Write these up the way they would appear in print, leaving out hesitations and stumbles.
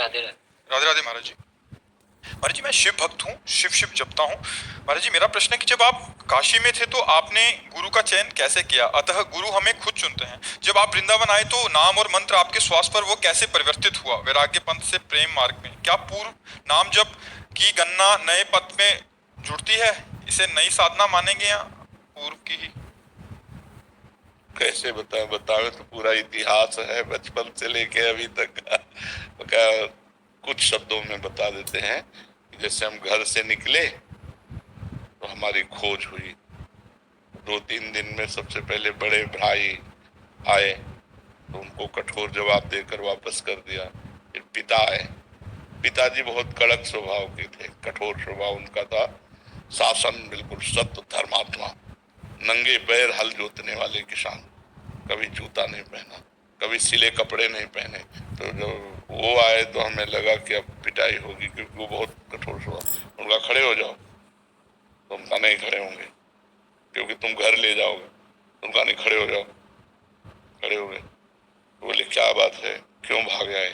राधे राधे। राधे राधे महाराज जी। महाराज जी मैं शिव भक्त हूँ, शिव शिव जपता हूँ। महाराज जी मेरा प्रश्न है कि जब आप काशी में थे तो आपने गुरु का चयन कैसे किया? अतः गुरु हमें खुद चुनते हैं। जब आप वृंदावन आए तो नाम और मंत्र आपके श्वास पर वो कैसे परिवर्तित हुआ? वैराग्य पंथ से प्रेम मार्ग में क्या पूर्व नाम जप की गणना नए पथ में जुड़ती है? इसे नई साधना मानेंगे या पूर्व की ही? कैसे बतावे तो पूरा इतिहास है बचपन से लेके अभी तक का कुछ शब्दों में बता देते हैं। जैसे हम घर से निकले तो हमारी खोज हुई। 2-3 दिन में सबसे पहले बड़े भाई आए तो उनको कठोर जवाब देकर वापस कर दिया। फिर पिता आए। पिताजी बहुत कड़क स्वभाव के थे, कठोर स्वभाव उनका था। शासन बिल्कुल सत्य धर्मात्मा, नंगे पैर हल जोतने वाले किसान, कभी जूता नहीं पहना, कभी सिले कपड़े नहीं पहने। तो जब वो आए तो हमें लगा कि अब पिटाई होगी, क्योंकि वो बहुत कठोर स्वभाव। उनका खड़े हो जाओ, तो हम नहीं खड़े होंगे क्योंकि तुम घर ले जाओगे। उनका नहीं, खड़े हो जाओ। खड़े हो गए। बोले क्या बात है, क्यों भाग आए?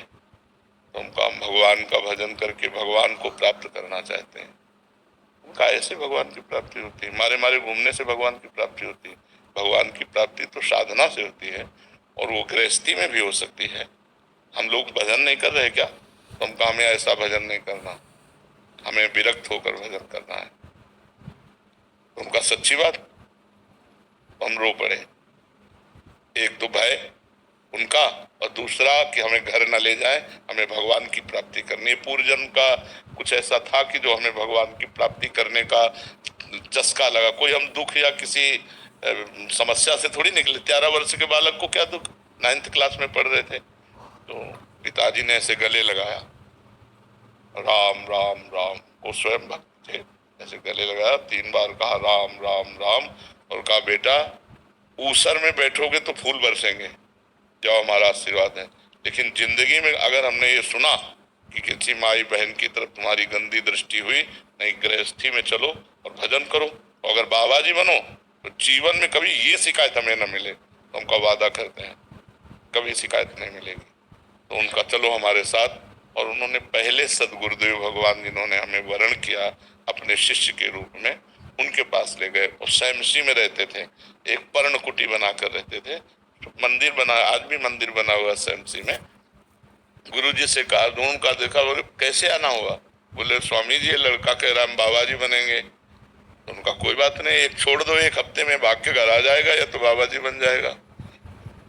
तो हम कहा भगवान का भजन करके भगवान को प्राप्त करना चाहते हैं। उनका ऐसे भगवान की प्राप्ति होती है, मारे मारे घूमने से भगवान की प्राप्ति होती है। भगवान की प्राप्ति तो साधना से होती है, और वो गृहस्थी में भी हो सकती है। हम लोग भजन नहीं कर रहे क्या? तो हम कहा हमें ऐसा भजन नहीं करना, हमें विरक्त होकर भजन करना है। तो उनका सच्ची बात, हम रो पड़े। एक तो भय उनका, और दूसरा कि हमें घर न ले जाए, हमें भगवान की प्राप्ति करनी है। पूर्व जन्म का कुछ ऐसा था कि जो हमें भगवान की प्राप्ति करने का चस्का लगा। कोई हम दुख या किसी समस्या से थोड़ी निकले। 13 वर्ष के बालक को क्या दुख? 9th क्लास में पढ़ रहे थे। तो पिताजी ने ऐसे गले लगाया, राम राम राम। वो स्वयं भक्त थे। ऐसे गले लगाया, 3 बार कहा राम राम राम, और कहा बेटा ऊसर में बैठोगे तो फूल बरसेंगे, जाओ हमारा आशीर्वाद है। लेकिन जिंदगी में अगर हमने ये सुना कि किसी माई बहन की तरफ तुम्हारी गंदी दृष्टि हुई, नहीं, गृहस्थी में चलो और भजन करो, और अगर बाबा जी बनो तो जीवन में कभी ये शिकायत हमें न मिले। तो उनका वादा करते हैं कभी शिकायत नहीं मिलेगी। तो उनका चलो हमारे साथ। और उन्होंने पहले सदगुरुदेव भगवान जिन्होंने हमें वरण किया अपने शिष्य के रूप में, उनके पास ले गए। और सैमसी में रहते थे, एक पर्ण कुटी बनाकर रहते थे। मंदिर बना, आज भी मंदिर बना हुआ सैमसी में। गुरुजी से कहा, ढूंढ का देखा, बोले कैसे आना हुआ? बोले स्वामी जी ये लड़का कह रहा हम बाबा जी बनेंगे। तो उनका कोई बात नहीं, एक छोड़ दो, 1 हफ्ते में भाग के घर आ जाएगा या तो बाबा जी बन जाएगा।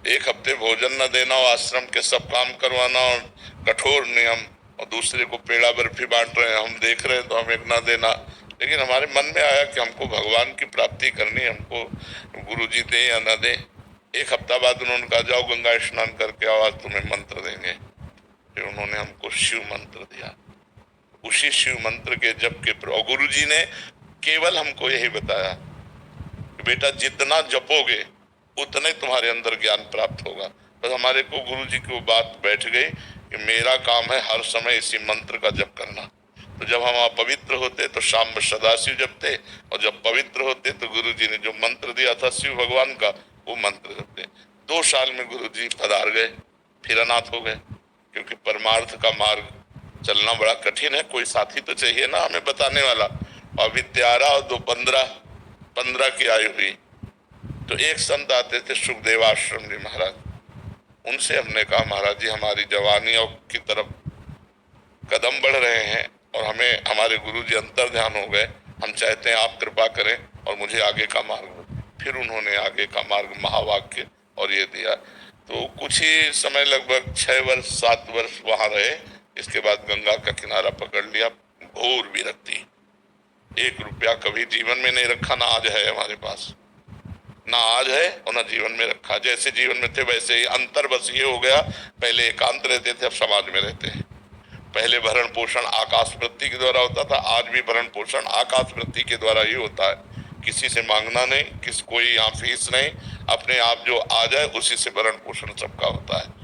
1 हफ्ते भोजन न देना और आश्रम के सब काम करवाना और कठोर नियम, और दूसरे को पेड़ा बर्फी बांट रहे हैं, हम देख रहे हैं तो हमें न देना। लेकिन हमारे मन में आया कि हमको भगवान की प्राप्ति करनी, हमको गुरुजी दे या न दे। 1 हफ्ता बाद उन्होंने कहा जाओ गंगा स्नान करके आओ, आज तुम्हें मंत्र देंगे। फिर उन्होंने हमको शिव मंत्र दिया। उसी शिव मंत्र के जप के गुरु जी ने केवल हमको यही बताया कि बेटा जितना जपोगे उतना ही तुम्हारे अंदर ज्ञान प्राप्त होगा। बस हमारे को गुरु जी की वो बात बैठ गई कि मेरा काम है हर समय इसी मंत्र का जप करना। तो जब हम अपवित्र होते तो शाम में सदाशिव जपते, और जब पवित्र होते तो गुरु जी ने जो मंत्र दिया था शिव भगवान का, वो मंत्र जपते। 2 साल में गुरु जी पधार गए, फिर अनाथ हो गए। क्योंकि परमार्थ का मार्ग चलना बड़ा कठिन है, कोई साथी तो चाहिए ना हमें बताने वाला। अभी 13 और 2 15 की आयु हुई तो एक संत आते थे सुखदेव आश्रम जी महाराज। उनसे हमने कहा महाराज जी हमारी जवानी और की तरफ कदम बढ़ रहे हैं और हमें हमारे गुरु जी अंतर ध्यान हो गए, हम चाहते हैं आप कृपा करें और मुझे आगे का मार्ग। फिर उन्होंने आगे का मार्ग महावाक्य और ये दिया। तो कुछ ही समय लगभग 6 वर्ष 7 वर्ष वहां रहे। इसके बाद गंगा का किनारा पकड़ लिया। घोर विरक्ति, 1 रुपया कभी जीवन में नहीं रखा, ना आज है हमारे पास, ना आज है और ना जीवन में रखा। जैसे जीवन में थे वैसे ही। अंतर बस ये हो गया, पहले एकांत रहते थे, अब समाज में रहते हैं। पहले भरण पोषण आकाश वृत्ति के द्वारा होता था, आज भी भरण पोषण आकाश वृत्ति के द्वारा ही होता है। किसी से मांगना नहीं, कोई यहाँ फीस नहीं, अपने आप जो आ जाए उसी से भरण पोषण सबका होता है।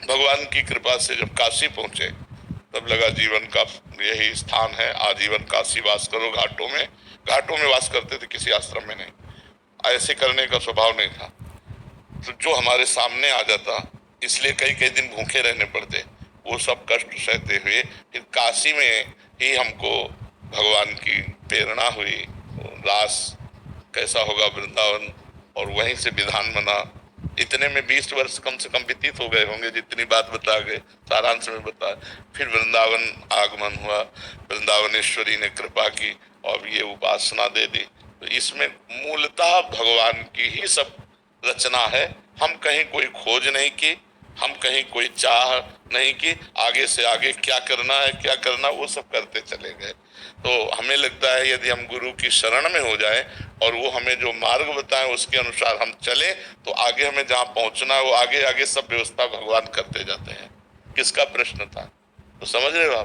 भगवान की कृपा से जब काशी पहुंचे तब लगा जीवन का यही स्थान है, आजीवन काशी वास करो। घाटों में वास करते थे, किसी आश्रम में नहीं। ऐसे करने का स्वभाव नहीं था। तो जो हमारे सामने आ जाता, इसलिए कई दिन भूखे रहने पड़ते। वो सब कष्ट सहते हुए फिर काशी में ही हमको भगवान की प्रेरणा हुई। रास कैसा होगा वृंदावन, और वहीं से विधान बना। इतने में 20 वर्ष कम से कम व्यतीत हो गए होंगे, जितनी बात बता गए सारांश में बता। फिर वृंदावन आगमन हुआ, वृंदावनेश्वरी ने कृपा की और ये उपासना दे दी। तो इसमें मूलतः भगवान की ही सब रचना है। हम कहीं कोई खोज नहीं की, हम कहीं कोई चाह नहीं की, आगे से आगे क्या करना है क्या करना वो सब करते चले गए। तो हमें लगता है यदि हम गुरु की शरण में हो जाएं और वो हमें जो मार्ग बताएं उसके अनुसार हम चले, तो आगे हमें जहाँ पहुंचना है वो आगे आगे सब व्यवस्था भगवान करते जाते हैं। किसका प्रश्न था? तो समझ रहे हो आप?